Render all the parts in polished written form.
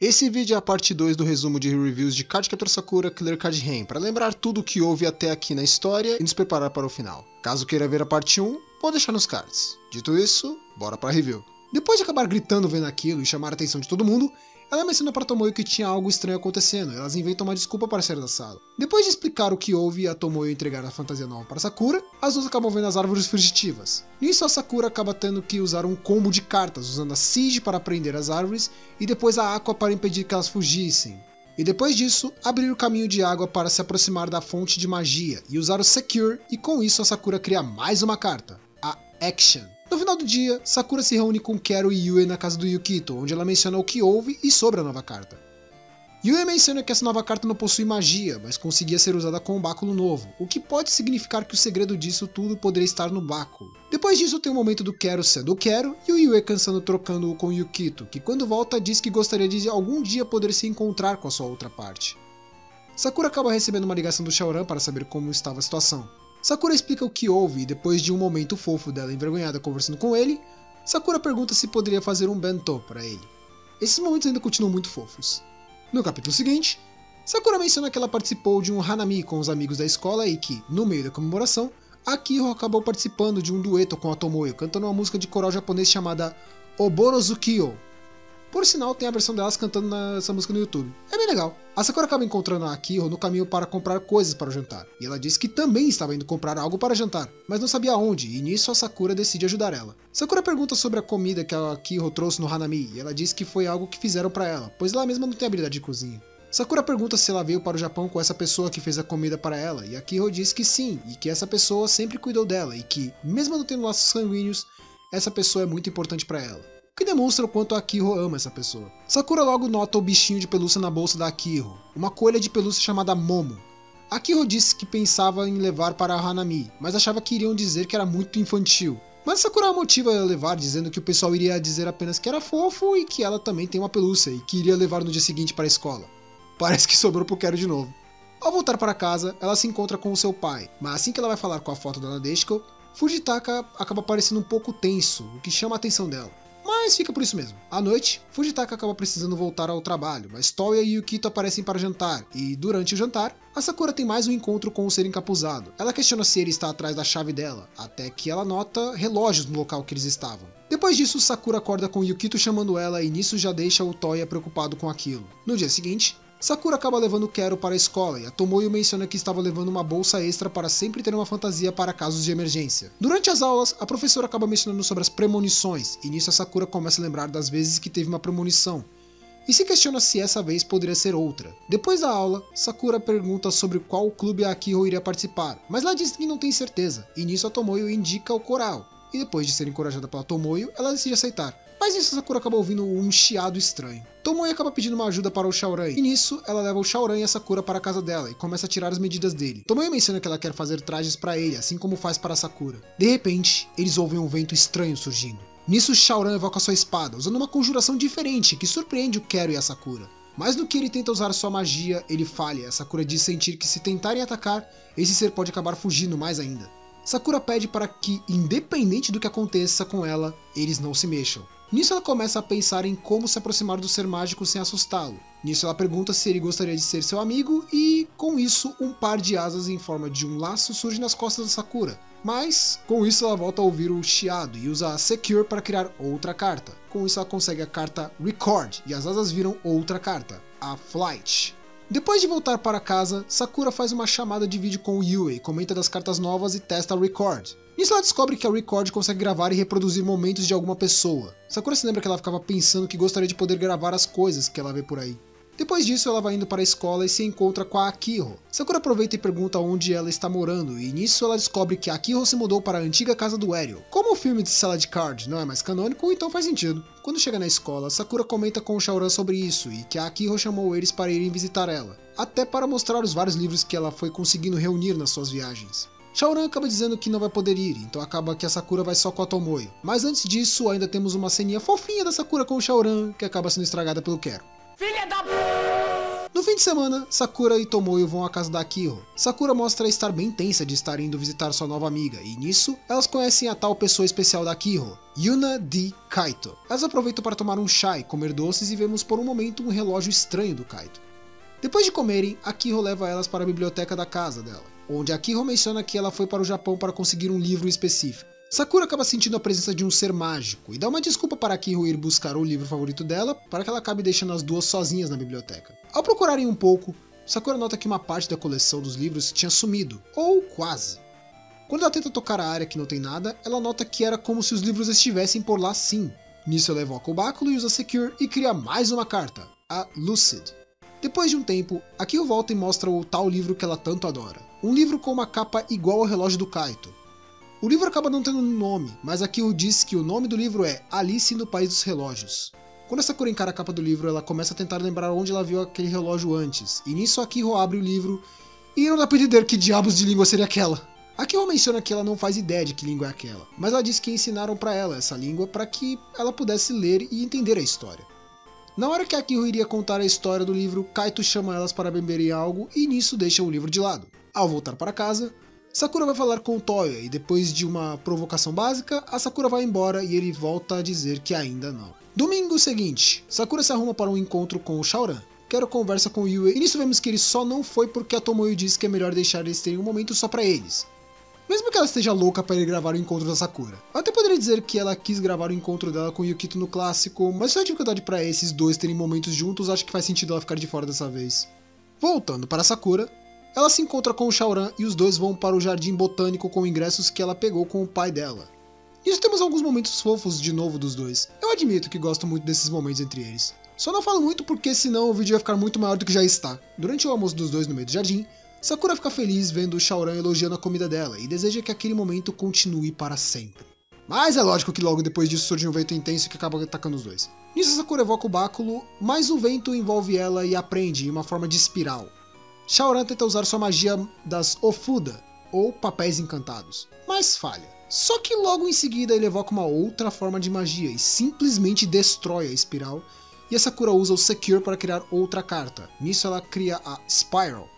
Esse vídeo é a parte 2 do resumo de reviews de Cardcaptor Sakura Killer Card Gen, para lembrar tudo o que houve até aqui na história e nos preparar para o final. Caso queira ver a parte 1, vou deixar nos cards. Dito isso, bora para a review. Depois de acabar gritando vendo aquilo e chamar a atenção de todo mundo, ela menciona para Tomoyo que tinha algo estranho acontecendo, elas inventam uma desculpa para sair da sala. Depois de explicar o que houve e a Tomoyo entregar a fantasia nova para Sakura, as duas acabam vendo as árvores fugitivas. Nisso a Sakura acaba tendo que usar um combo de cartas, usando a Siege para prender as árvores e depois a Aqua para impedir que elas fugissem. E depois disso, abrir o caminho de água para se aproximar da fonte de magia e usar o Secure, e com isso a Sakura cria mais uma carta, a Action. No final do dia, Sakura se reúne com Quero e Yue na casa do Yukito, onde ela menciona o que houve e sobre a nova carta. Yue menciona que essa nova carta não possui magia, mas conseguia ser usada com um báculo novo, o que pode significar que o segredo disso tudo poderia estar no báculo. Depois disso tem o momento do Quero sendo o Quero e o Yue cansando trocando-o com o Yukito, que quando volta diz que gostaria de algum dia poder se encontrar com a sua outra parte. Sakura acaba recebendo uma ligação do Shaoran para saber como estava a situação. Sakura explica o que houve e depois de um momento fofo dela envergonhada conversando com ele, Sakura pergunta se poderia fazer um bentô para ele. Esses momentos ainda continuam muito fofos. No capítulo seguinte, Sakura menciona que ela participou de um Hanami com os amigos da escola e que, no meio da comemoração, Akihiro acabou participando de um dueto com a Tomoyo, cantando uma música de coral japonês chamada Oborozukyo. Por sinal, tem a versão delas cantando essa música no YouTube. É bem legal. A Sakura acaba encontrando a Akihiro no caminho para comprar coisas para o jantar, e ela diz que também estava indo comprar algo para jantar, mas não sabia onde, e nisso a Sakura decide ajudar ela. Sakura pergunta sobre a comida que a Akihiro trouxe no Hanami, e ela diz que foi algo que fizeram para ela, pois ela mesma não tem habilidade de cozinha. Sakura pergunta se ela veio para o Japão com essa pessoa que fez a comida para ela, e Akihiro diz que sim, e que essa pessoa sempre cuidou dela, e que, mesmo não tendo laços sanguíneos, essa pessoa é muito importante para ela. O que demonstra o quanto a Akihiro ama essa pessoa. Sakura logo nota o bichinho de pelúcia na bolsa da Akihiro, uma coelha de pelúcia chamada Momo. Akihiro disse que pensava em levar para a Hanami, mas achava que iriam dizer que era muito infantil. Mas Sakura a motiva a levar, dizendo que o pessoal iria dizer apenas que era fofo e que ela também tem uma pelúcia e que iria levar no dia seguinte para a escola. Parece que sobrou pro Quero de novo. Ao voltar para casa, ela se encontra com o seu pai, mas assim que ela vai falar com a foto da Nadeshiko, Fujitaka acaba parecendo um pouco tenso, o que chama a atenção dela. Mas fica por isso mesmo. À noite, Fujitaka acaba precisando voltar ao trabalho, mas Toya e Yukito aparecem para jantar, e durante o jantar, a Sakura tem mais um encontro com o ser encapuzado. Ela questiona se ele está atrás da chave dela, até que ela nota relógios no local que eles estavam. Depois disso, Sakura acorda com Yukito chamando ela e nisso já deixa o Toya preocupado com aquilo. No dia seguinte, Sakura acaba levando Quero para a escola e a Tomoyo menciona que estava levando uma bolsa extra para sempre ter uma fantasia para casos de emergência. Durante as aulas, a professora acaba mencionando sobre as premonições e nisso a Sakura começa a lembrar das vezes que teve uma premonição e se questiona se essa vez poderia ser outra. Depois da aula, Sakura pergunta sobre qual clube a Akihiro iria participar, mas ela diz que não tem certeza e nisso a Tomoyo indica o coral e depois de ser encorajada pela Tomoyo, ela decide aceitar. Mas nisso Sakura acaba ouvindo um chiado estranho. Tomoyo acaba pedindo uma ajuda para o Shaoran, e nisso ela leva o Shaoran e a Sakura para a casa dela e começa a tirar as medidas dele. Tomoyo menciona que ela quer fazer trajes para ele, assim como faz para a Sakura. De repente, eles ouvem um vento estranho surgindo. Nisso Shaoran evoca sua espada, usando uma conjuração diferente que surpreende o Quero e a Sakura. Mas no que ele tenta usar sua magia, ele falha e a Sakura diz sentir que se tentarem atacar, esse ser pode acabar fugindo mais ainda. Sakura pede para que, independente do que aconteça com ela, eles não se mexam. Nisso ela começa a pensar em como se aproximar do ser mágico sem assustá-lo. Nisso ela pergunta se ele gostaria de ser seu amigo e, com isso, um par de asas em forma de um laço surge nas costas da Sakura. Mas, com isso ela volta a ouvir o chiado e usa a Secure para criar outra carta. Com isso ela consegue a carta Record e as asas viram outra carta, a Flight. Depois de voltar para casa, Sakura faz uma chamada de vídeo com o Yue, comenta das cartas novas e testa a Record. Nisso ela descobre que a Record consegue gravar e reproduzir momentos de alguma pessoa. Sakura se lembra que ela ficava pensando que gostaria de poder gravar as coisas que ela vê por aí. Depois disso ela vai indo para a escola e se encontra com a Akihiro. Sakura aproveita e pergunta onde ela está morando e nisso ela descobre que a Akihiro se mudou para a antiga casa do Ariel. Como o filme de Salad Card não é mais canônico, então faz sentido. Quando chega na escola, Sakura comenta com o Shaoran sobre isso e que a Akihiro chamou eles para irem visitar ela, até para mostrar os vários livros que ela foi conseguindo reunir nas suas viagens. Shaoran acaba dizendo que não vai poder ir, então acaba que a Sakura vai só com a Tomoyo. Mas antes disso, ainda temos uma ceninha fofinha da Sakura com o Shaoran, que acaba sendo estragada pelo Quero. Filha da... No fim de semana, Sakura e Tomoyo vão à casa da Akihō. Sakura mostra estar bem tensa de estar indo visitar sua nova amiga, e nisso, elas conhecem a tal pessoa especial da Akihō, Yuna D. Kaito. Elas aproveitam para tomar um chá e comer doces e vemos por um momento um relógio estranho do Kaito. Depois de comerem, Akihō leva elas para a biblioteca da casa dela, onde Akihō menciona que ela foi para o Japão para conseguir um livro específico. Sakura acaba sentindo a presença de um ser mágico e dá uma desculpa para Akihō ir buscar o livro favorito dela para que ela acabe deixando as duas sozinhas na biblioteca. Ao procurarem um pouco, Sakura nota que uma parte da coleção dos livros tinha sumido, ou quase. Quando ela tenta tocar a área que não tem nada, ela nota que era como se os livros estivessem por lá sim. Nisso ela evoca o báculo e usa Secure e cria mais uma carta, a Lucid. Depois de um tempo, Akihō volta e mostra o tal livro que ela tanto adora. Um livro com uma capa igual ao relógio do Kaito. O livro acaba não tendo nome, mas Akihō diz que o nome do livro é Alice no País dos Relógios. Quando a Sakura encara a capa do livro, ela começa a tentar lembrar onde ela viu aquele relógio antes, e nisso Akihō abre o livro e não dá pra entender que diabos de língua seria aquela. Akihō menciona que ela não faz ideia de que língua é aquela, mas ela diz que ensinaram pra ela essa língua para que ela pudesse ler e entender a história. Na hora que Akihō iria contar a história do livro, Kaito chama elas para beberem algo e nisso deixa o livro de lado. Ao voltar para casa, Sakura vai falar com o Toya e depois de uma provocação básica, a Sakura vai embora e ele volta a dizer que ainda não. Domingo seguinte, Sakura se arruma para um encontro com o Shaoran. Quero conversa com o Yue e nisso vemos que ele só não foi porque a Tomoyo disse que é melhor deixar eles terem um momento só pra eles. Mesmo que ela esteja louca para ir gravar o encontro da Sakura. Eu até poderia dizer que ela quis gravar o encontro dela com o Yukito no clássico, mas se a dificuldade para esses dois terem momentos juntos, acho que faz sentido ela ficar de fora dessa vez. Voltando para Sakura, ela se encontra com o Shaoran e os dois vão para o jardim botânico com ingressos que ela pegou com o pai dela. Nisso temos alguns momentos fofos de novo dos dois. Eu admito que gosto muito desses momentos entre eles. Só não falo muito porque senão o vídeo vai ficar muito maior do que já está. Durante o almoço dos dois no meio do jardim, Sakura fica feliz vendo o Shaoran elogiando a comida dela e deseja que aquele momento continue para sempre. Mas é lógico que logo depois disso surge um vento intenso que acaba atacando os dois. Nisso Sakura evoca o báculo, mas o vento envolve ela e a prende em uma forma de espiral. Shaoran tenta usar sua magia das Ofuda, ou papéis encantados, mas falha. Só que logo em seguida ele evoca uma outra forma de magia e simplesmente destrói a espiral, e a Sakura usa o Secure para criar outra carta. Nisso ela cria a Spiral,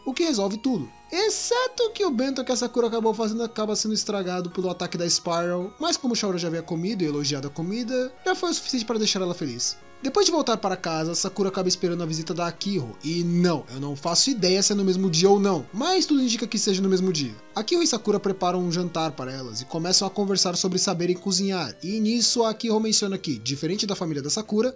o que resolve tudo. Exceto que o bento que a Sakura acabou fazendo acaba sendo estragado pelo ataque da Spiral, mas como Shaoran já havia comido e elogiado a comida, já foi o suficiente para deixar ela feliz. Depois de voltar para casa, Sakura acaba esperando a visita da Akihō, e não, eu não faço ideia se é no mesmo dia ou não, mas tudo indica que seja no mesmo dia. Akihō e Sakura preparam um jantar para elas e começam a conversar sobre saberem cozinhar, e nisso a Akihō menciona que, diferente da família da Sakura,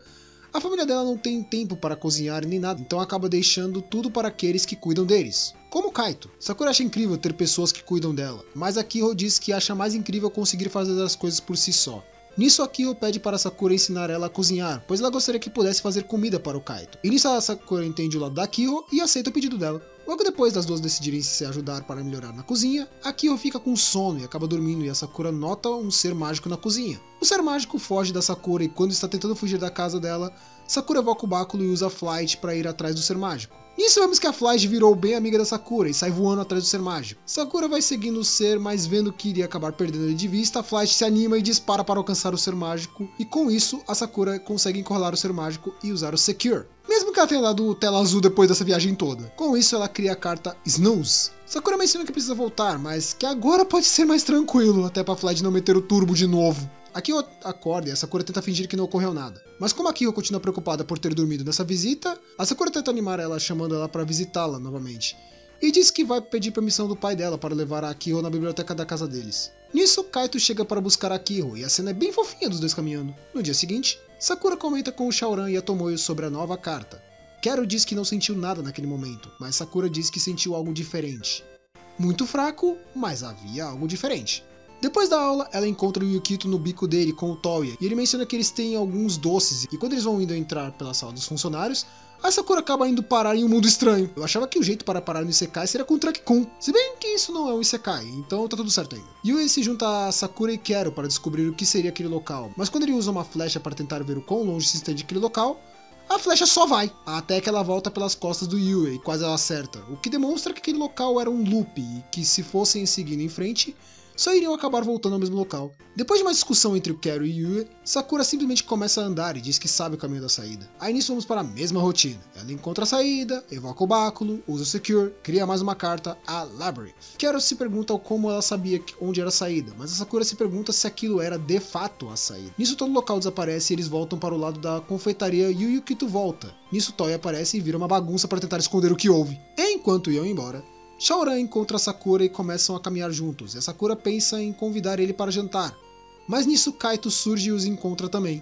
a família dela não tem tempo para cozinhar nem nada, então acaba deixando tudo para aqueles que cuidam deles. Como Kaito. Sakura acha incrível ter pessoas que cuidam dela, mas Akihō diz que acha mais incrível conseguir fazer as coisas por si só. Nisso Akihō pede para Sakura ensinar ela a cozinhar, pois ela gostaria que pudesse fazer comida para o Kaito. E nisso a Sakura entende o lado da Akihō e aceita o pedido dela. Logo depois das duas decidirem se ajudar para melhorar na cozinha, Akihō fica com sono e acaba dormindo e a Sakura nota um ser mágico na cozinha. O ser mágico foge da Sakura e quando está tentando fugir da casa dela, Sakura evoca o báculo e usa a Flight para ir atrás do ser mágico. Nisso vemos que a Flight virou bem amiga da Sakura e sai voando atrás do ser mágico. Sakura vai seguindo o ser, mas vendo que iria acabar perdendo ele de vista, a Flight se anima e dispara para alcançar o ser mágico, e com isso a Sakura consegue encurralar o ser mágico e usar o Secure. Mesmo que ela tenha dado tela azul depois dessa viagem toda. Com isso ela cria a carta Snooze. Sakura menciona que precisa voltar, mas que agora pode ser mais tranquilo, até pra Flight não meter o turbo de novo. Akihō acorda e a Sakura tenta fingir que não ocorreu nada. Mas como Akihō continua preocupada por ter dormido nessa visita, a Sakura tenta animar ela chamando ela para visitá-la novamente. E diz que vai pedir permissão do pai dela para levar a Akihō na biblioteca da casa deles. Nisso, Kaito chega para buscar a Akihō e a cena é bem fofinha dos dois caminhando. No dia seguinte, Sakura comenta com o Shaoran e a Tomoyo sobre a nova carta. Quero diz que não sentiu nada naquele momento, mas Sakura diz que sentiu algo diferente. Muito fraco, mas havia algo diferente. Depois da aula, ela encontra o Yukito no bico dele com o Toya, e ele menciona que eles têm alguns doces, e quando eles vão indo entrar pela sala dos funcionários, a Sakura acaba indo parar em um mundo estranho. Eu achava que o jeito para parar no Isekai seria com o Track-kun, se bem que isso não é um Isekai, então tá tudo certo ainda. Yui se junta a Sakura e Quero para descobrir o que seria aquele local, mas quando ele usa uma flecha para tentar ver o quão longe se estende aquele local, a flecha só vai, até que ela volta pelas costas do Yui e quase ela acerta, o que demonstra que aquele local era um loop, e que se fossem seguindo em frente, só iriam acabar voltando ao mesmo local. Depois de uma discussão entre o Quero e Yue, Sakura simplesmente começa a andar e diz que sabe o caminho da saída. Aí nisso vamos para a mesma rotina. Ela encontra a saída, evoca o báculo, usa o Secure, cria mais uma carta, a Labyrinth. Quero se pergunta como ela sabia onde era a saída, mas a Sakura se pergunta se aquilo era de fato a saída. Nisso todo o local desaparece e eles voltam para o lado da confeitaria e o Yukito volta. Nisso Toya aparece e vira uma bagunça para tentar esconder o que houve. Enquanto iam embora, Shaoran encontra a Sakura e começam a caminhar juntos, e a Sakura pensa em convidar ele para jantar. Mas nisso Kaito surge e os encontra também.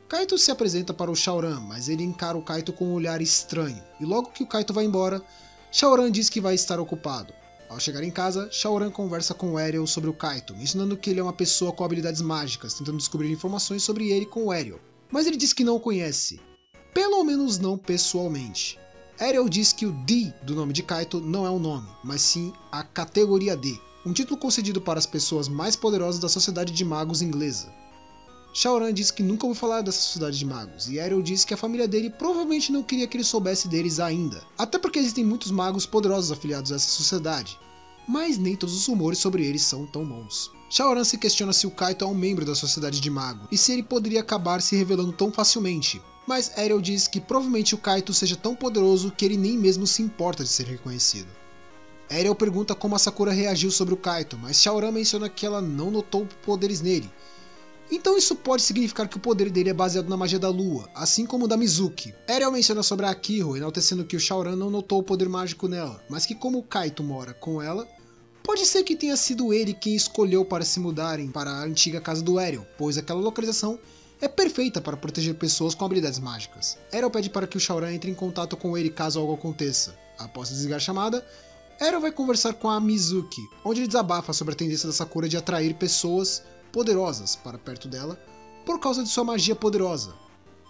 Kaito se apresenta para o Shaoran, mas ele encara o Kaito com um olhar estranho, e logo que o Kaito vai embora, Shaoran diz que vai estar ocupado. Ao chegar em casa, Shaoran conversa com Ariel sobre o Kaito, ensinando que ele é uma pessoa com habilidades mágicas, tentando descobrir informações sobre ele com Ariel. Mas ele diz que não o conhece, pelo menos não pessoalmente. Ariel diz que o D do nome de Kaito não é um nome, mas sim a categoria D, um título concedido para as pessoas mais poderosas da sociedade de magos inglesa. Shaoran diz que nunca ouviu falar dessa sociedade de magos, e Ariel diz que a família dele provavelmente não queria que ele soubesse deles ainda, até porque existem muitos magos poderosos afiliados a essa sociedade, mas nem todos os rumores sobre eles são tão bons. Shaoran se questiona se o Kaito é um membro da sociedade de magos, e se ele poderia acabar se revelando tão facilmente, mas Ariel diz que provavelmente o Kaito seja tão poderoso que ele nem mesmo se importa de ser reconhecido. Ariel pergunta como a Sakura reagiu sobre o Kaito, mas Shaoran menciona que ela não notou poderes nele. Então isso pode significar que o poder dele é baseado na magia da lua, assim como o da Mizuki. Ariel menciona sobre a Akihō, enaltecendo que o Shaoran não notou o poder mágico nela, mas que como o Kaito mora com ela, pode ser que tenha sido ele quem escolheu para se mudarem para a antiga casa do Ariel, pois aquela localização é perfeita para proteger pessoas com habilidades mágicas. Ariel pede para que o Shaoran entre em contato com ele caso algo aconteça. Após desligar a chamada, Ariel vai conversar com a Mizuki, onde ele desabafa sobre a tendência da Sakura de atrair pessoas poderosas para perto dela por causa de sua magia poderosa.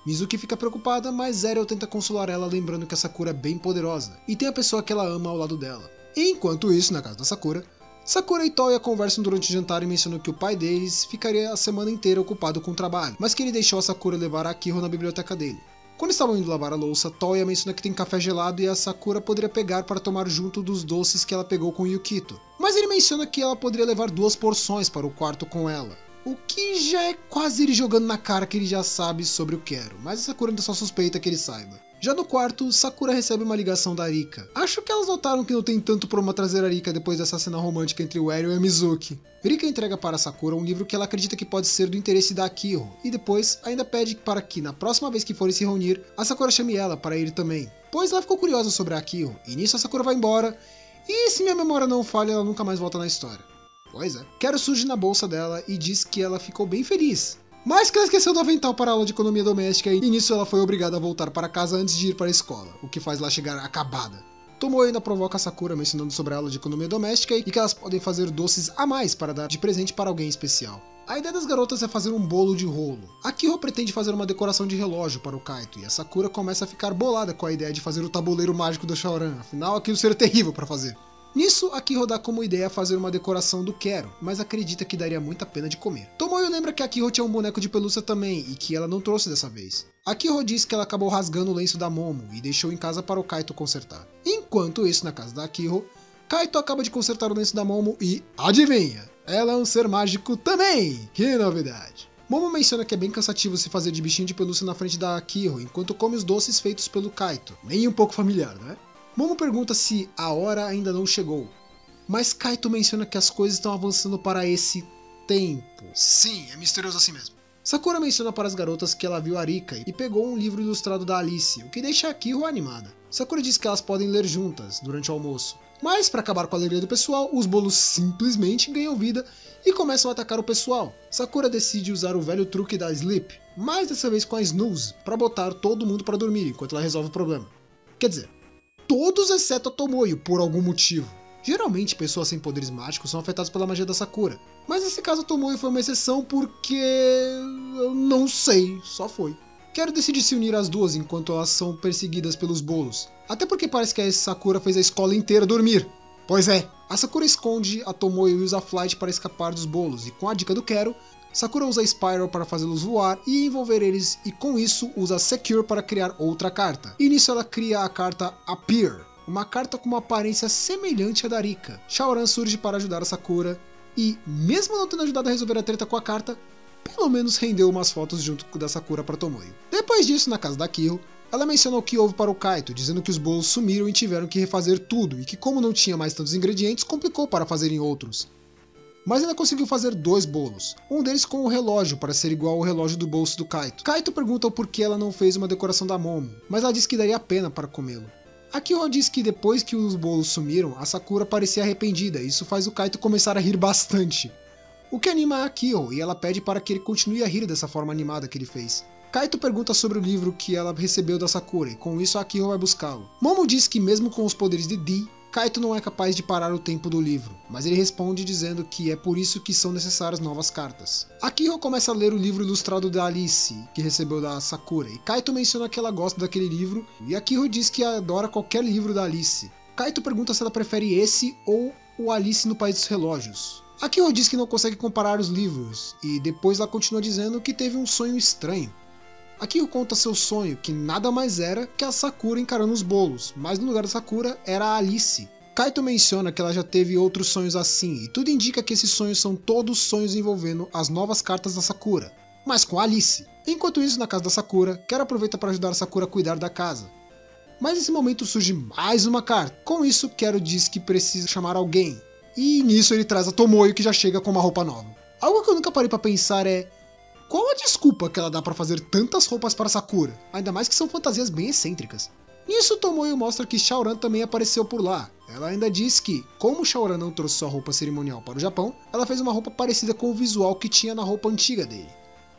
Mizuki fica preocupada, mas Ariel tenta consolar ela lembrando que a Sakura é bem poderosa e tem a pessoa que ela ama ao lado dela. Enquanto isso, na casa da Sakura, Sakura e Toya conversam durante o jantar e mencionam que o pai deles ficaria a semana inteira ocupado com o trabalho, mas que ele deixou a Sakura levar a Akihō na biblioteca dele. Quando estavam indo lavar a louça, Toya menciona que tem café gelado e a Sakura poderia pegar para tomar junto dos doces que ela pegou com o Yukito. Mas ele menciona que ela poderia levar 2 porções para o quarto com ela, o que já é quase ele jogando na cara que ele já sabe sobre o Quero, mas a Sakura ainda só suspeita que ele saiba. Já no quarto, Sakura recebe uma ligação da Rika. Acho que elas notaram que não tem tanto problema trazer a Rika depois dessa cena romântica entre o Ariel e a Mizuki. Rika entrega para Sakura um livro que ela acredita que pode ser do interesse da Akihō, e depois ainda pede para que, na próxima vez que forem se reunir, a Sakura chame ela para ir também, pois ela ficou curiosa sobre a Akihō, e nisso a Sakura vai embora, e se minha memória não falha, ela nunca mais volta na história. Pois é. Quero surge na bolsa dela e diz que ela ficou bem feliz, mas que ela esqueceu do avental para a aula de economia doméstica e nisso ela foi obrigada a voltar para casa antes de ir para a escola, o que faz lá chegar acabada. Tomoe ainda provoca a Sakura mencionando sobre a aula de economia doméstica e que elas podem fazer doces a mais para dar de presente para alguém especial. A ideia das garotas é fazer um bolo de rolo. A Akihō pretende fazer uma decoração de relógio para o Kaito e a Sakura começa a ficar bolada com a ideia de fazer o tabuleiro mágico do Shaoran, afinal aquilo seria terrível para fazer. Nisso, Akihō dá como ideia fazer uma decoração do Quero, mas acredita que daria muita pena de comer. Tomoe lembra que Akihō tinha um boneco de pelúcia também e que ela não trouxe dessa vez. Akihō diz que ela acabou rasgando o lenço da Momo e deixou em casa para o Kaito consertar. Enquanto isso, na casa da Akihō, Kaito acaba de consertar o lenço da Momo e, adivinha, ela é um ser mágico também! Que novidade! Momo menciona que é bem cansativo se fazer de bichinho de pelúcia na frente da Akihō enquanto come os doces feitos pelo Kaito. Nem um pouco familiar, né? Momo pergunta se a hora ainda não chegou, mas Kaito menciona que as coisas estão avançando para esse tempo. Sim, é misterioso assim mesmo. Sakura menciona para as garotas que ela viu a Rika e pegou um livro ilustrado da Alice, o que deixa a Akihō animada. Sakura diz que elas podem ler juntas durante o almoço, mas para acabar com a alegria do pessoal, os bolos simplesmente ganham vida e começam a atacar o pessoal. Sakura decide usar o velho truque da Sleep, mas dessa vez com a Snooze, para botar todo mundo para dormir enquanto ela resolve o problema. Quer dizer, todos exceto a Tomoe, por algum motivo. Geralmente, pessoas sem poderes mágicos são afetadas pela magia da Sakura, mas nesse caso a Tomoe foi uma exceção porque... eu não sei, só foi. Quero decidir se unir às duas enquanto elas são perseguidas pelos bolos, até porque parece que a Sakura fez a escola inteira dormir. Pois é, a Sakura esconde a Tomoe e usa a Flight para escapar dos bolos, e com a dica do Quero, Sakura usa a Spiral para fazê-los voar e envolver eles, e com isso usa a Secure para criar outra carta. E nisso ela cria a carta Appear, uma carta com uma aparência semelhante à da Rika. Shaoran surge para ajudar a Sakura, e, mesmo não tendo ajudado a resolver a treta com a carta, pelo menos rendeu umas fotos junto da Sakura para Tomoyo. Depois disso, na casa da Akihiro, ela menciona o que houve para o Kaito, dizendo que os bolos sumiram e tiveram que refazer tudo, e que como não tinha mais tantos ingredientes, complicou para fazerem outros. Mas ainda conseguiu fazer 2 bolos, um deles com o relógio para ser igual ao relógio do bolso do Kaito. Kaito pergunta o porquê ela não fez uma decoração da Momo, mas ela diz que daria a pena para comê-lo. Akihiro diz que depois que os bolos sumiram, a Sakura parecia arrependida, e isso faz o Kaito começar a rir bastante. O que anima a Akihiro, e ela pede para que ele continue a rir dessa forma animada que ele fez. Kaito pergunta sobre o livro que ela recebeu da Sakura, e com isso a Akihiro vai buscá-lo. Momo diz que mesmo com os poderes de Dee, Kaito não é capaz de parar o tempo do livro, mas ele responde dizendo que é por isso que são necessárias novas cartas. Akihiro começa a ler o livro ilustrado da Alice, que recebeu da Sakura, e Kaito menciona que ela gosta daquele livro, e Akihiro diz que adora qualquer livro da Alice. Kaito pergunta se ela prefere esse ou o Alice no País dos Relógios. Akihiro diz que não consegue comparar os livros, e depois ela continua dizendo que teve um sonho estranho. Akihiro conta seu sonho, que nada mais era que a Sakura encarando os bolos, mas no lugar da Sakura era a Alice. Kaito menciona que ela já teve outros sonhos assim, e tudo indica que esses sonhos são todos sonhos envolvendo as novas cartas da Sakura, mas com a Alice. Enquanto isso, na casa da Sakura, Quero aproveita para ajudar a Sakura a cuidar da casa. Mas nesse momento surge mais uma carta. Com isso, Quero diz que precisa chamar alguém, e nisso ele traz a Tomoyo, que já chega com uma roupa nova. Algo que eu nunca parei para pensar é: qual a desculpa que ela dá para fazer tantas roupas para Sakura? Ainda mais que são fantasias bem excêntricas. Nisso, Tomoyo mostra que Shaoran também apareceu por lá. Ela ainda diz que, como Shaoran não trouxe sua roupa cerimonial para o Japão, ela fez uma roupa parecida com o visual que tinha na roupa antiga dele.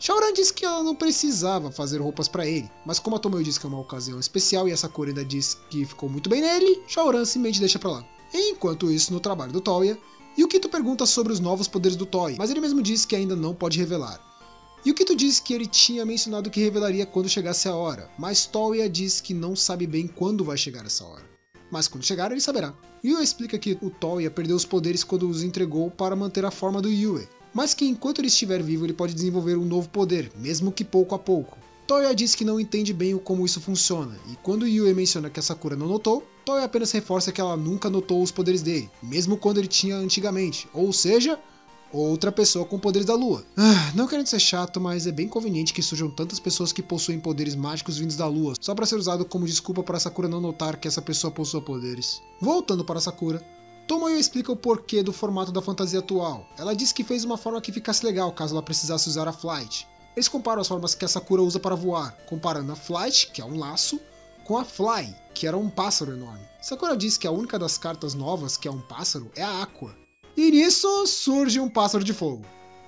Shaoran diz que ela não precisava fazer roupas para ele, mas como a Tomoyo diz que é uma ocasião especial e a Sakura ainda diz que ficou muito bem nele, Shaoran simplesmente deixa pra lá. Enquanto isso, no trabalho do Toya, Yukito pergunta sobre os novos poderes do Toya, mas ele mesmo diz que ainda não pode revelar. Yukito diz que ele tinha mencionado que revelaria quando chegasse a hora, mas Toya diz que não sabe bem quando vai chegar essa hora. Mas quando chegar, ele saberá. Yue explica que o Toya perdeu os poderes quando os entregou para manter a forma do Yue, mas que enquanto ele estiver vivo ele pode desenvolver um novo poder, mesmo que pouco a pouco. Toya diz que não entende bem como isso funciona, e quando Yue menciona que a Sakura não notou, Toya apenas reforça que ela nunca notou os poderes dele, mesmo quando ele tinha antigamente, ou seja, outra pessoa com poderes da lua. Não querendo ser chato, mas é bem conveniente que surjam tantas pessoas que possuem poderes mágicos vindos da lua, só para ser usado como desculpa para Sakura não notar que essa pessoa possua poderes. Voltando para Sakura, Tomoyo explica o porquê do formato da fantasia atual. Ela diz que fez uma forma que ficasse legal caso ela precisasse usar a Flight. Eles comparam as formas que a Sakura usa para voar, comparando a Flight, que é um laço, com a Fly, que era um pássaro enorme. Sakura diz que a única das cartas novas que é um pássaro é a Aqua. E nisso surge um pássaro de fogo.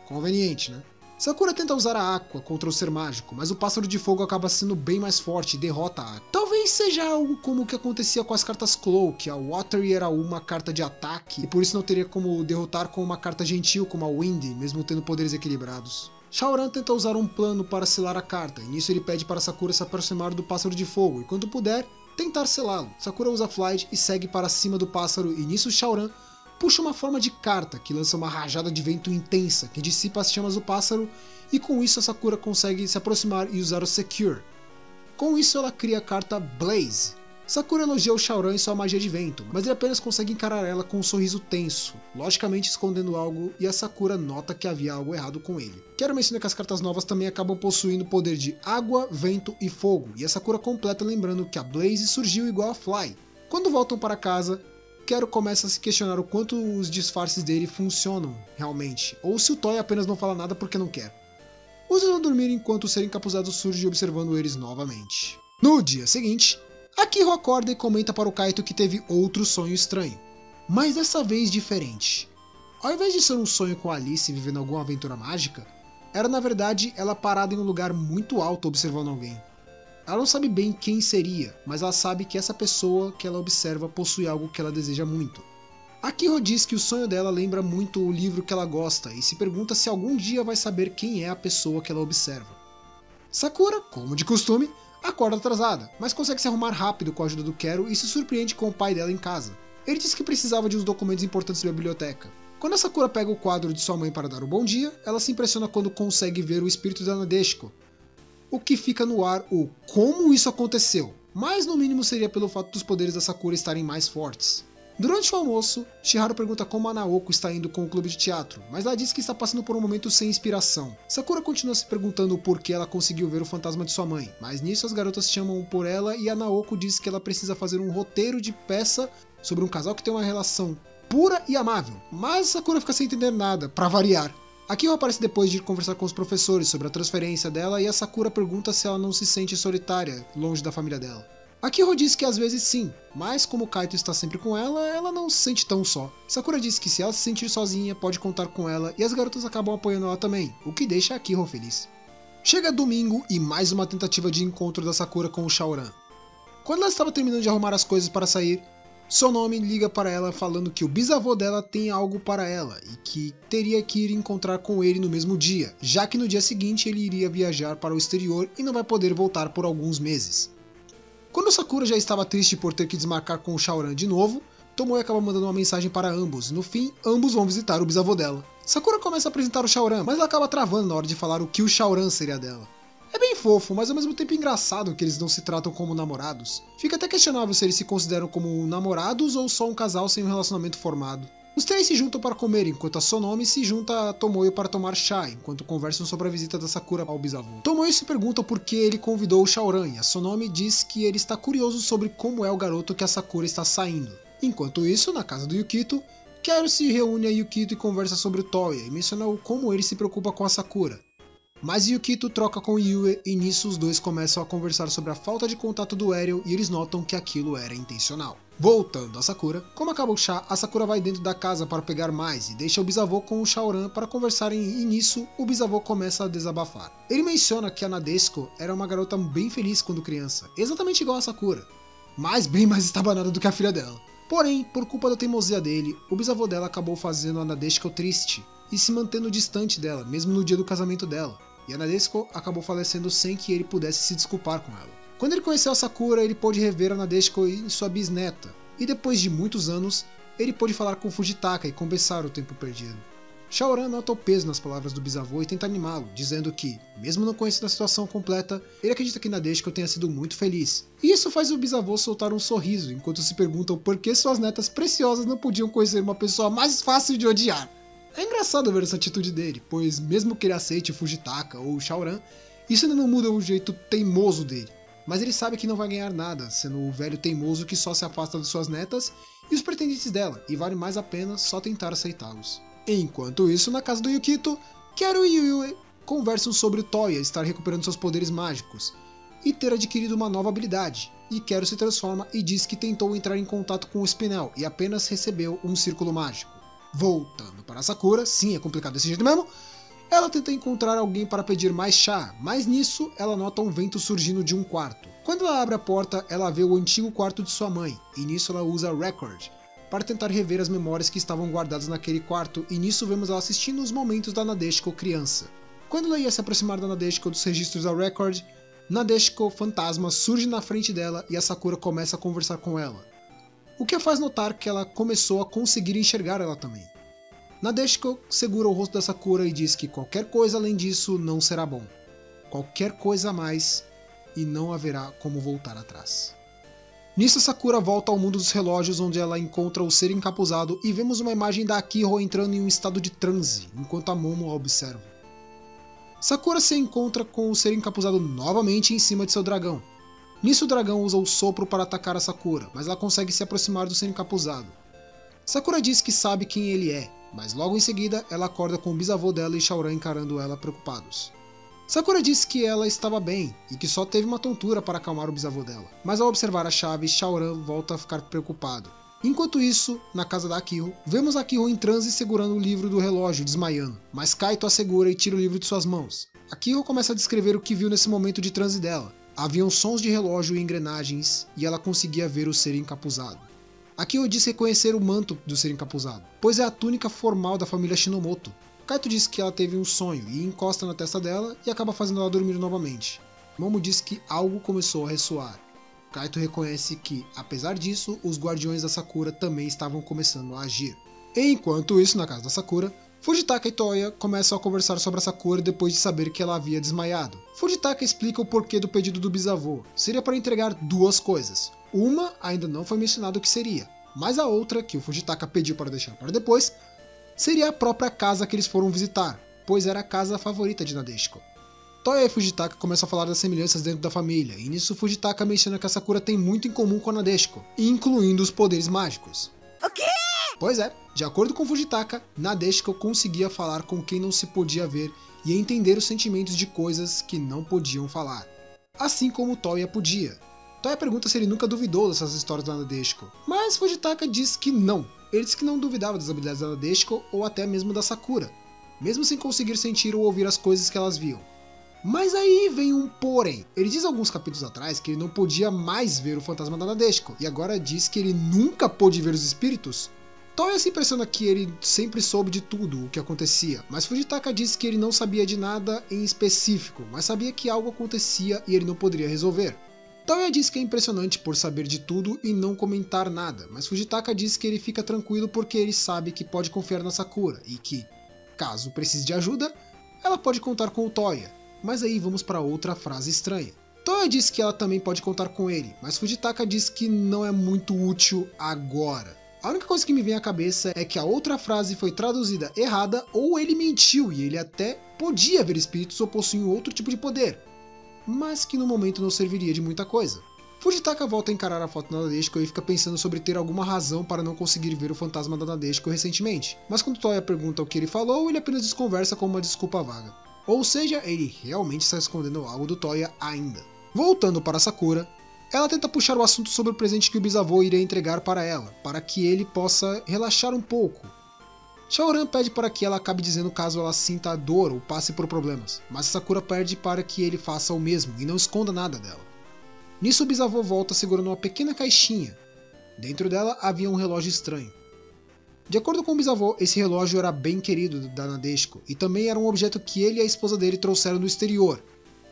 Conveniente, né? Sakura tenta usar a Aqua contra o ser mágico, mas o pássaro de fogo acaba sendo bem mais forte e derrota a Aqua. Talvez seja algo como o que acontecia com as cartas Claw, que a Watery era uma carta de ataque, e por isso não teria como derrotar com uma carta gentil como a Windy, mesmo tendo poderes equilibrados. Shaoran tenta usar um plano para selar a carta, e nisso ele pede para Sakura se aproximar do pássaro de fogo, e quando puder, tentar selá-lo. Sakura usa Flight e segue para cima do pássaro, e nisso Shaoran puxa uma forma de carta, que lança uma rajada de vento intensa, que dissipa as chamas do pássaro, e com isso a Sakura consegue se aproximar e usar o Secure. Com isso ela cria a carta Blaze. Sakura elogia o Shaoran e sua magia de vento, mas ele apenas consegue encarar ela com um sorriso tenso, logicamente escondendo algo, e a Sakura nota que havia algo errado com ele. Quero mencionar que as cartas novas também acabam possuindo o poder de água, vento e fogo, e a Sakura completa lembrando que a Blaze surgiu igual a Fly. Quando voltam para casa, Quero começa a se questionar o quanto os disfarces dele funcionam realmente, ou se o Toya apenas não fala nada porque não quer. Os dois vão dormir enquanto o ser encapuzado surge observando eles novamente. No dia seguinte, Akihiro acorda e comenta para o Kaito que teve outro sonho estranho, mas dessa vez diferente. Ao invés de ser um sonho com Alice vivendo alguma aventura mágica, era na verdade ela parada em um lugar muito alto observando alguém. Ela não sabe bem quem seria, mas ela sabe que essa pessoa que ela observa possui algo que ela deseja muito. Akihiro diz que o sonho dela lembra muito o livro que ela gosta e se pergunta se algum dia vai saber quem é a pessoa que ela observa. Sakura, como de costume, acorda atrasada, mas consegue se arrumar rápido com a ajuda do Quero e se surpreende com o pai dela em casa. Ele diz que precisava de uns documentos importantes da biblioteca. Quando a Sakura pega o quadro de sua mãe para dar o bom dia, ela se impressiona quando consegue ver o espírito da Nadeshiko, o que fica no ar o como isso aconteceu, mas no mínimo seria pelo fato dos poderes da Sakura estarem mais fortes. Durante o almoço, Shiharu pergunta como a Naoko está indo com o clube de teatro, mas ela diz que está passando por um momento sem inspiração. Sakura continua se perguntando por que ela conseguiu ver o fantasma de sua mãe, mas nisso as garotas chamam por ela e a Naoko diz que ela precisa fazer um roteiro de peça sobre um casal que tem uma relação pura e amável, mas Sakura fica sem entender nada, pra variar. Akihiro aparece depois de ir conversar com os professores sobre a transferência dela e a Sakura pergunta se ela não se sente solitária, longe da família dela. Akihiro diz que às vezes sim, mas como Kaito está sempre com ela não se sente tão só. Sakura diz que se ela se sentir sozinha, pode contar com ela e as garotas acabam apoiando ela também, o que deixa Akihiro feliz. Chega domingo e mais uma tentativa de encontro da Sakura com o Shaoran. Quando ela estava terminando de arrumar as coisas para sair, Sonome liga para ela falando que o bisavô dela tem algo para ela e que teria que ir encontrar com ele no mesmo dia, já que no dia seguinte ele iria viajar para o exterior e não vai poder voltar por alguns meses. Quando Sakura já estava triste por ter que desmarcar com o Shaoran de novo, Tomoe acaba mandando uma mensagem para ambos e no fim, ambos vão visitar o bisavô dela. Sakura começa a apresentar o Shaoran, mas ela acaba travando na hora de falar o que o Shaoran seria dela. É bem fofo, mas ao mesmo tempo engraçado que eles não se tratam como namorados. Fica até questionável se eles se consideram como namorados ou só um casal sem um relacionamento formado. Os três se juntam para comer, enquanto a Sonome se junta a Tomoe para tomar chá, enquanto conversam sobre a visita da Sakura ao bisavô. Tomoe se pergunta por que ele convidou o Shaoran, e a Sonome diz que ele está curioso sobre como é o garoto que a Sakura está saindo. Enquanto isso, na casa do Yukito, Kero se reúne a Yukito e conversa sobre o Toya, e menciona como ele se preocupa com a Sakura. Mas Yukito troca com Yue e nisso os dois começam a conversar sobre a falta de contato do Ariel e eles notam que aquilo era intencional. Voltando a Sakura, como acaba o chá, a Sakura vai dentro da casa para pegar mais e deixa o bisavô com o Shaoran para conversarem e nisso o bisavô começa a desabafar. Ele menciona que a Nadeshiko era uma garota bem feliz quando criança, exatamente igual a Sakura, mas bem mais estabanada do que a filha dela. Porém, por culpa da teimosia dele, o bisavô dela acabou fazendo a Nadeshiko triste e se mantendo distante dela, mesmo no dia do casamento dela. E a Nadeshiko acabou falecendo sem que ele pudesse se desculpar com ela. Quando ele conheceu a Sakura, ele pôde rever a Nadeshiko e sua bisneta, e depois de muitos anos, ele pôde falar com Fujitaka e compensar o tempo perdido. Shaoran nota o peso nas palavras do bisavô e tenta animá-lo, dizendo que, mesmo não conhecendo a situação completa, ele acredita que Nadeshiko tenha sido muito feliz. E isso faz o bisavô soltar um sorriso, enquanto se perguntam por que suas netas preciosas não podiam conhecer uma pessoa mais fácil de odiar. É engraçado ver essa atitude dele, pois mesmo que ele aceite Fujitaka ou Shaoran, isso ainda não muda o jeito teimoso dele. Mas ele sabe que não vai ganhar nada, sendo o velho teimoso que só se afasta de suas netas e os pretendentes dela, e vale mais a pena só tentar aceitá-los. Enquanto isso, na casa do Yukito, Kero e Yue conversam sobre o Toya estar recuperando seus poderes mágicos e ter adquirido uma nova habilidade, e Kero se transforma e diz que tentou entrar em contato com o Spinel e apenas recebeu um círculo mágico. Voltando para Sakura, sim, é complicado desse jeito mesmo, ela tenta encontrar alguém para pedir mais chá, mas nisso ela nota um vento surgindo de um quarto. Quando ela abre a porta, ela vê o antigo quarto de sua mãe, e nisso ela usa Record para tentar rever as memórias que estavam guardadas naquele quarto, e nisso vemos ela assistindo os momentos da Nadeshiko criança. Quando ela ia se aproximar da Nadeshiko dos registros da Record, Nadeshiko fantasma surge na frente dela e a Sakura começa a conversar com ela, o que a faz notar que ela começou a conseguir enxergar ela também. Nadeshiko segura o rosto da Sakura e diz que qualquer coisa além disso não será bom. Qualquer coisa a mais e não haverá como voltar atrás. Nisso Sakura volta ao mundo dos relógios onde ela encontra o ser encapuzado e vemos uma imagem da Akihiro entrando em um estado de transe, enquanto a Momo a observa. Sakura se encontra com o ser encapuzado novamente em cima de seu dragão. Nisso o dragão usa o sopro para atacar a Sakura, mas ela consegue se aproximar do ser encapuzado. Sakura diz que sabe quem ele é, mas logo em seguida ela acorda com o bisavô dela e Shaoran encarando ela preocupados. Sakura diz que ela estava bem e que só teve uma tontura para acalmar o bisavô dela, mas ao observar a chave, Shaoran volta a ficar preocupado. Enquanto isso, na casa da Akihiro, vemos Akihiro em transe segurando o livro do relógio, desmaiando, mas Kaito a segura e tira o livro de suas mãos. Akihiro começa a descrever o que viu nesse momento de transe dela. Haviam sons de relógio e engrenagens, e ela conseguia ver o ser encapuzado. Akihiro diz reconhecer o manto do ser encapuzado, pois é a túnica formal da família Shinomoto. Kaito diz que ela teve um sonho e encosta na testa dela e acaba fazendo ela dormir novamente. Momo diz que algo começou a ressoar. Kaito reconhece que, apesar disso, os guardiões da Sakura também estavam começando a agir. Enquanto isso, na casa da Sakura, Fujitaka e Toya começam a conversar sobre a Sakura depois de saber que ela havia desmaiado. Fujitaka explica o porquê do pedido do bisavô. Seria para entregar duas coisas. Uma ainda não foi mencionado o que seria, mas a outra, que o Fujitaka pediu para deixar para depois, seria a própria casa que eles foram visitar, pois era a casa favorita de Nadeshiko. Toya e Fujitaka começam a falar das semelhanças dentro da família, e nisso Fujitaka menciona que a Sakura tem muito em comum com a Nadeshiko, incluindo os poderes mágicos. O quê? Pois é, de acordo com Fujitaka, Nadeshiko conseguia falar com quem não se podia ver e entender os sentimentos de coisas que não podiam falar, assim como Toya podia. Toya pergunta se ele nunca duvidou dessas histórias da Nadeshiko, mas Fujitaka diz que não. Ele diz que não duvidava das habilidades da Nadeshiko ou até mesmo da Sakura, mesmo sem conseguir sentir ou ouvir as coisas que elas viam. Mas aí vem um porém. Ele diz alguns capítulos atrás que ele não podia mais ver o fantasma da Nadeshiko, e agora diz que ele nunca pôde ver os espíritos? Toya se impressiona que ele sempre soube de tudo o que acontecia, mas Fujitaka diz que ele não sabia de nada em específico, mas sabia que algo acontecia e ele não poderia resolver. Toya diz que é impressionante por saber de tudo e não comentar nada, mas Fujitaka diz que ele fica tranquilo porque ele sabe que pode confiar na Sakura e que, caso precise de ajuda, ela pode contar com o Toya. Mas aí vamos para outra frase estranha. Toya diz que ela também pode contar com ele, mas Fujitaka diz que não é muito útil agora. A única coisa que me vem à cabeça é que a outra frase foi traduzida errada ou ele mentiu e ele até podia ver espíritos ou possuir outro tipo de poder, mas que no momento não serviria de muita coisa. Fujitaka volta a encarar a foto da Nadeshiko e fica pensando sobre ter alguma razão para não conseguir ver o fantasma da Nadeshiko recentemente, mas quando Toya pergunta o que ele falou, ele apenas desconversa com uma desculpa vaga. Ou seja, ele realmente está escondendo algo do Toya ainda. Voltando para Sakura, ela tenta puxar o assunto sobre o presente que o bisavô iria entregar para ela, para que ele possa relaxar um pouco. Shaoran pede para que ela acabe dizendo caso ela sinta dor ou passe por problemas, mas Sakura pede para que ele faça o mesmo e não esconda nada dela. Nisso o bisavô volta segurando uma pequena caixinha. Dentro dela havia um relógio estranho. De acordo com o bisavô, esse relógio era bem querido da Nadeshiko e também era um objeto que ele e a esposa dele trouxeram do exterior,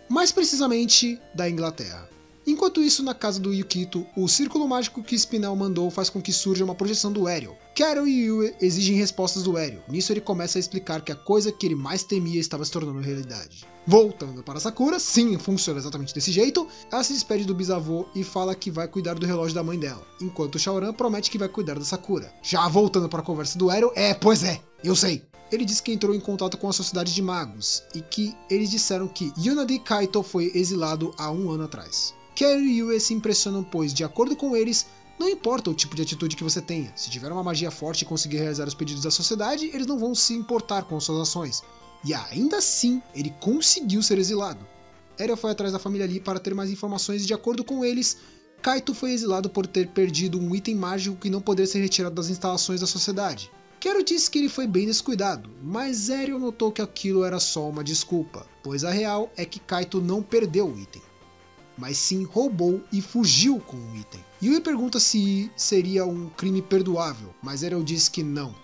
mais precisamente da Inglaterra. Enquanto isso, na casa do Yukito, o círculo mágico que Spinel mandou faz com que surja uma projeção do Aerial. Carol e Yue exigem respostas do Aerial. Nisso ele começa a explicar que a coisa que ele mais temia estava se tornando realidade. Voltando para Sakura, sim, funciona exatamente desse jeito, ela se despede do bisavô e fala que vai cuidar do relógio da mãe dela, enquanto Shaoran promete que vai cuidar da Sakura. Já voltando para a conversa do Aerial, pois é, eu sei. Ele disse que entrou em contato com a Sociedade de Magos, e que eles disseram que Yunadi Kaito foi exilado há 1 ano atrás. Carol e Yue se impressionam pois, de acordo com eles, não importa o tipo de atitude que você tenha, se tiver uma magia forte e conseguir realizar os pedidos da sociedade, eles não vão se importar com suas ações. E ainda assim, ele conseguiu ser exilado. Aerial foi atrás da família Lee para ter mais informações e de acordo com eles, Kaito foi exilado por ter perdido um item mágico que não poderia ser retirado das instalações da sociedade. Carol disse que ele foi bem descuidado, mas Aerial notou que aquilo era só uma desculpa, pois a real é que Kaito não perdeu o item, mas sim roubou e fugiu com o item. Yui pergunta se seria um crime perdoável, mas Aerial diz que não,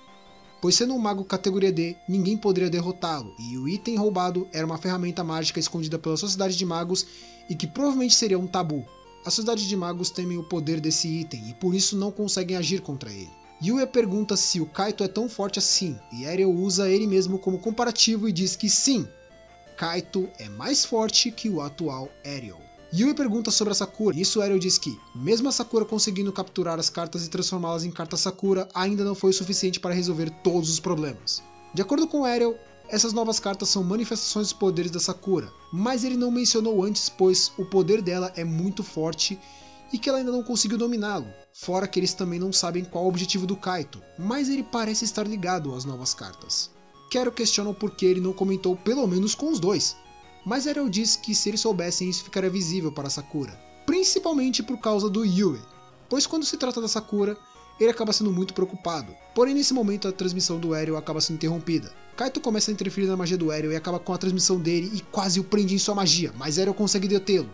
pois sendo um mago categoria D, ninguém poderia derrotá-lo, e o item roubado era uma ferramenta mágica escondida pela Sociedade de Magos e que provavelmente seria um tabu. A Sociedade de Magos temem o poder desse item e por isso não conseguem agir contra ele. Yue pergunta se o Kaito é tão forte assim, e Aerial usa ele mesmo como comparativo e diz que sim, Kaito é mais forte que o atual Aerial. Yue pergunta sobre a Sakura, e isso Aerial diz que, mesmo a Sakura conseguindo capturar as cartas e transformá-las em cartas Sakura, ainda não foi o suficiente para resolver todos os problemas. De acordo com Aerial, essas novas cartas são manifestações dos poderes da Sakura, mas ele não mencionou antes pois o poder dela é muito forte e que ela ainda não conseguiu dominá-lo, fora que eles também não sabem qual é o objetivo do Kaito, mas ele parece estar ligado às novas cartas. Carol questiona o porquê ele não comentou pelo menos com os dois, mas Aerial diz que se eles soubessem isso ficaria visível para Sakura, principalmente por causa do Yue, pois quando se trata da Sakura, ele acaba sendo muito preocupado, porém nesse momento a transmissão do Aerial acaba sendo interrompida. Kaito começa a interferir na magia do Aerial e acaba com a transmissão dele e quase o prende em sua magia, mas Aerial consegue detê-lo,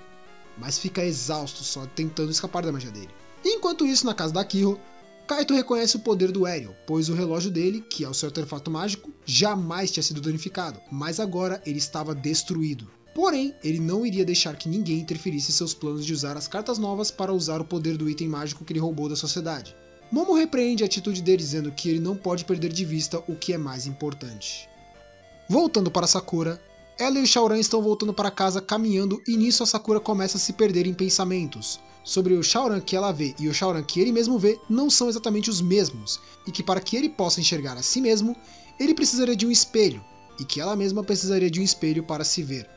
mas fica exausto só tentando escapar da magia dele. Enquanto isso, na casa da Kiro, Kaito reconhece o poder do Aerial, pois o relógio dele, que é o seu artefato mágico, jamais tinha sido danificado, mas agora ele estava destruído. Porém, ele não iria deixar que ninguém interferisse em seus planos de usar as cartas novas para usar o poder do item mágico que ele roubou da sociedade. Momo repreende a atitude dele dizendo que ele não pode perder de vista o que é mais importante. Voltando para Sakura, Ela e o Shaoran estão voltando para casa caminhando e nisso a Sakura começa a se perder em pensamentos sobre o Shaoran que ela vê e o Shaoran que ele mesmo vê não são exatamente os mesmos, e que para que ele possa enxergar a si mesmo, ele precisaria de um espelho, e que ela mesma precisaria de um espelho para se ver.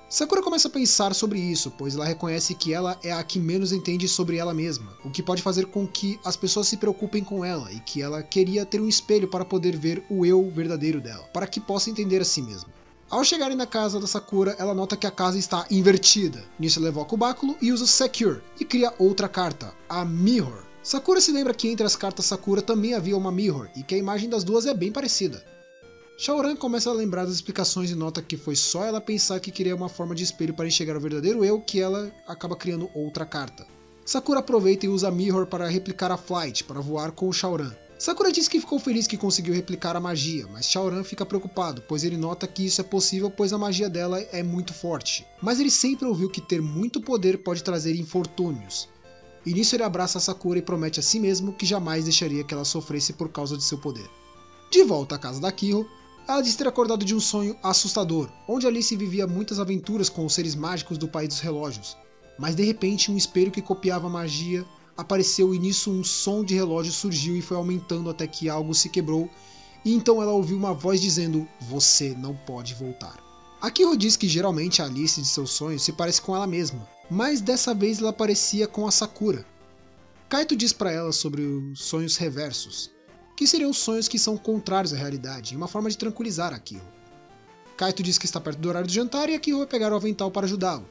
Sakura começa a pensar sobre isso, pois ela reconhece que ela é a que menos entende sobre ela mesma, o que pode fazer com que as pessoas se preocupem com ela, e que ela queria ter um espelho para poder ver o eu verdadeiro dela, para que possa entender a si mesma. Ao chegarem na casa da Sakura, ela nota que a casa está invertida. Nisso ela evoca o báculo e usa Secure, e cria outra carta, a Mirror. Sakura se lembra que entre as cartas Sakura também havia uma Mirror, e que a imagem das duas é bem parecida. Shaoran começa a lembrar das explicações e nota que foi só ela pensar que queria uma forma de espelho para enxergar o verdadeiro eu que ela acaba criando outra carta. Sakura aproveita e usa a Mirror para replicar a Flight, para voar com o Shaoran. Sakura diz que ficou feliz que conseguiu replicar a magia, mas Shaoran fica preocupado, pois ele nota que isso é possível pois a magia dela é muito forte. Mas ele sempre ouviu que ter muito poder pode trazer infortúnios. E nisso ele abraça a Sakura e promete a si mesmo que jamais deixaria que ela sofresse por causa de seu poder. De volta à casa da Kiro, ela diz ter acordado de um sonho assustador, onde Alice vivia muitas aventuras com os seres mágicos do País dos Relógios. Mas de repente um espelho que copiava a magia apareceu e nisso um som de relógio surgiu e foi aumentando até que algo se quebrou, e então ela ouviu uma voz dizendo: "Você não pode voltar". A Kiro diz que geralmente a Alice de seus sonhos se parece com ela mesma, mas dessa vez ela parecia com a Sakura. Kaito diz para ela sobre os sonhos reversos, que seriam sonhos que são contrários à realidade, uma forma de tranquilizar a Kiro. Kaito diz que está perto do horário do jantar e a Kiro vai pegar o avental para ajudá-lo.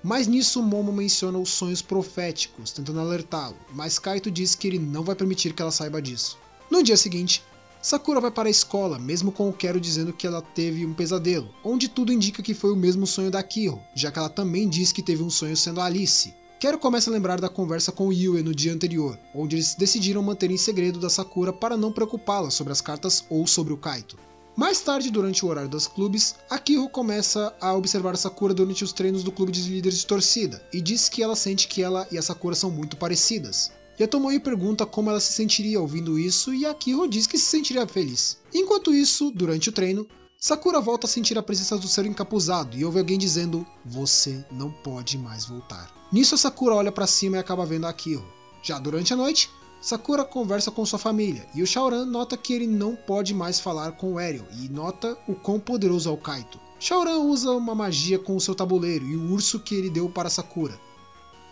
Mas nisso Momo menciona os sonhos proféticos, tentando alertá-lo, mas Kaito diz que ele não vai permitir que ela saiba disso. No dia seguinte, Sakura vai para a escola, mesmo com o Quero dizendo que ela teve um pesadelo, onde tudo indica que foi o mesmo sonho da Kiro, já que ela também diz que teve um sonho sendo Alice. Quero começa a lembrar da conversa com Yue no dia anterior, onde eles decidiram manter em segredo da Sakura para não preocupá-la sobre as cartas ou sobre o Kaito. Mais tarde, durante o horário dos clubes, a Kiro começa a observar a Sakura durante os treinos do clube de líderes de torcida, e diz que ela sente que ela e a Sakura são muito parecidas. E a Tomoe pergunta como ela se sentiria ouvindo isso, e a Kiro diz que se sentiria feliz. Enquanto isso, durante o treino, Sakura volta a sentir a presença do ser encapuzado, e ouve alguém dizendo: "Você não pode mais voltar". Nisso a Sakura olha para cima e acaba vendo a Kiro. Já durante a noite, Sakura conversa com sua família, e o Shaoran nota que ele não pode mais falar com o Ariel, e nota o quão poderoso é o Kaito. Shaoran usa uma magia com o seu tabuleiro e o urso que ele deu para Sakura.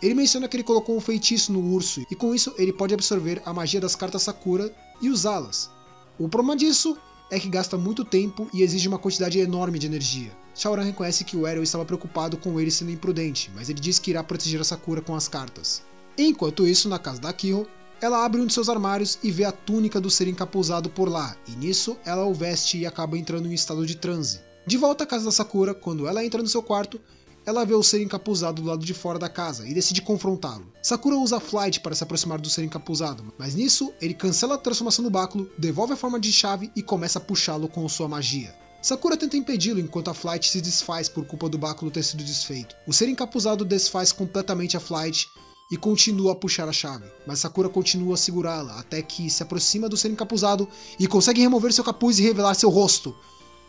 Ele menciona que ele colocou um feitiço no urso, e com isso ele pode absorver a magia das cartas Sakura e usá-las. O problema disso é que gasta muito tempo e exige uma quantidade enorme de energia. Shaoran reconhece que o Ariel estava preocupado com ele sendo imprudente, mas ele diz que irá proteger a Sakura com as cartas. Enquanto isso, na casa da Kiro, ela abre um de seus armários e vê a túnica do ser encapuzado por lá, e nisso ela o veste e acaba entrando em um estado de transe. De volta à casa da Sakura, quando ela entra no seu quarto, ela vê o ser encapuzado do lado de fora da casa e decide confrontá-lo. Sakura usa a Flight para se aproximar do ser encapuzado, mas nisso ele cancela a transformação do báculo, devolve a forma de chave e começa a puxá-lo com sua magia. Sakura tenta impedi-lo enquanto a Flight se desfaz por culpa do báculo ter sido desfeito. O ser encapuzado desfaz completamente a Flight e continua a puxar a chave, mas Sakura continua a segurá-la até que se aproxima do ser encapuzado e consegue remover seu capuz e revelar seu rosto.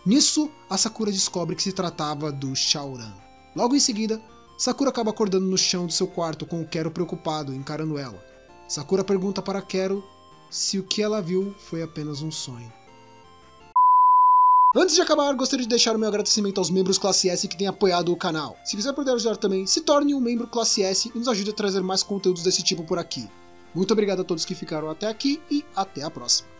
Nisso, a Sakura descobre que se tratava do Shaoran. Logo em seguida, Sakura acaba acordando no chão do seu quarto com o Quero preocupado, encarando ela. Sakura pergunta para Quero se o que ela viu foi apenas um sonho. Antes de acabar, gostaria de deixar o meu agradecimento aos membros Classe S que têm apoiado o canal. Se quiser poder ajudar também, se torne um membro Classe S e nos ajude a trazer mais conteúdos desse tipo por aqui. Muito obrigado a todos que ficaram até aqui e até a próxima.